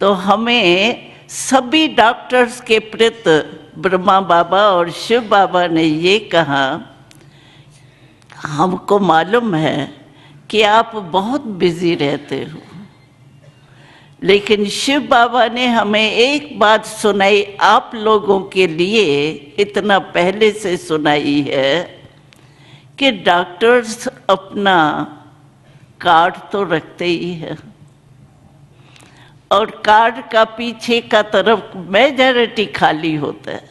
तो हमें सभी डॉक्टर्स के प्रति ब्रह्मा बाबा और शिव बाबा ने ये कहा, हमको मालूम है कि आप बहुत बिजी रहते हो, लेकिन शिव बाबा ने हमें एक बात सुनाई, आप लोगों के लिए इतना पहले से सुनाई है कि डॉक्टर्स अपना कार्ड तो रखते ही है, और कार्ड का पीछे का तरफ मेजॉरिटी खाली होता है।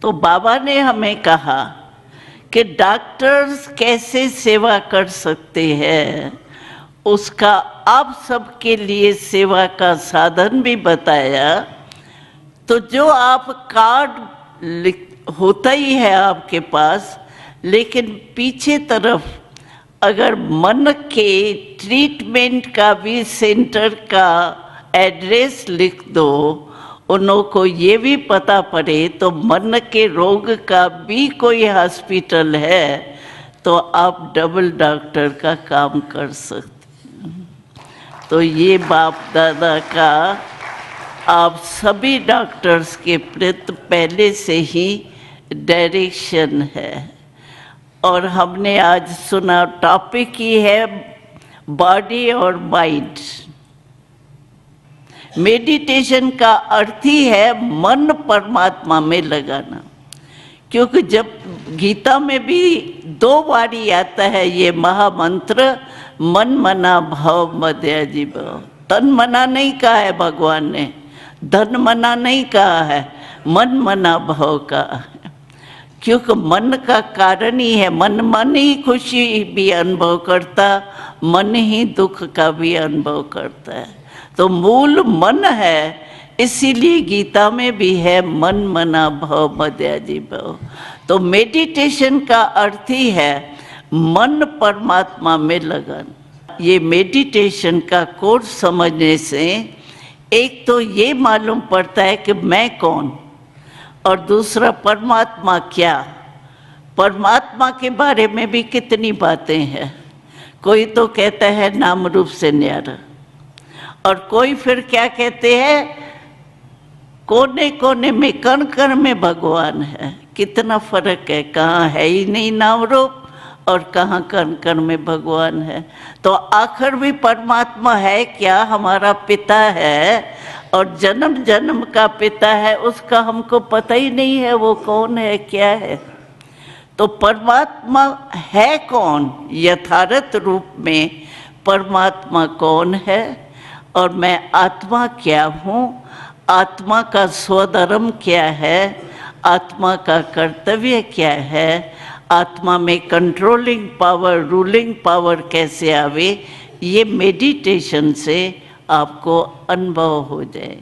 तो बाबा ने हमें कहा कि डॉक्टर्स कैसे सेवा कर सकते हैं, उसका आप सबके लिए सेवा का साधन भी बताया। तो जो आप कार्ड होता ही है आपके पास, लेकिन पीछे तरफ अगर मन के ट्रीटमेंट का भी सेंटर का एड्रेस लिख दो, उन्हों को ये भी पता पड़े तो मन के रोग का भी कोई हॉस्पिटल है, तो आप डबल डॉक्टर का काम कर सकते। तो ये बाप दादा का आप सभी डॉक्टर्स के प्रति पहले से ही डायरेक्शन है। और हमने आज सुना टॉपिक ही है बॉडी और माइंड। मेडिटेशन का अर्थ ही है मन परमात्मा में लगाना, क्योंकि जब गीता में भी 2 बार आता है ये महामंत्र, मन मना भाव मध्याजी भाव। तन मना नहीं कहा है भगवान ने, धन मना नहीं कहा है, मन मना भाव कहा है। क्योंकि मन का कारण ही है, मन ही खुशी भी अनुभव करता, मन ही दुख का भी अनुभव करता है। तो मूल मन है, इसीलिए गीता में भी है मन मना भाव मध्याजी भाव। तो मेडिटेशन का अर्थ ही है मन परमात्मा में लगाना। ये मेडिटेशन का कोर्स समझने से एक तो ये मालूम पड़ता है कि मैं कौन, और दूसरा परमात्मा क्या। परमात्मा के बारे में भी कितनी बातें हैं। कोई तो कहता है नाम रूप से न्यारा, और कोई फिर क्या कहते हैं कोने कोने में कण कण में भगवान है। कितना फर्क है, कहाँ है ही नहीं नाम रूप और कहाँ कण कण में भगवान है। तो आखिर भी परमात्मा है क्या, हमारा पिता है और जन्म जन्म का पिता है, उसका हमको पता ही नहीं है वो कौन है क्या है। तो परमात्मा है कौन, यथार्थ रूप में परमात्मा कौन है, और मैं आत्मा क्या हूँ, आत्मा का स्वधर्म क्या है, आत्मा का कर्तव्य क्या है, आत्मा में कंट्रोलिंग पावर रूलिंग पावर कैसे आवे, ये मेडिटेशन से आपको अनुभव हो जाए।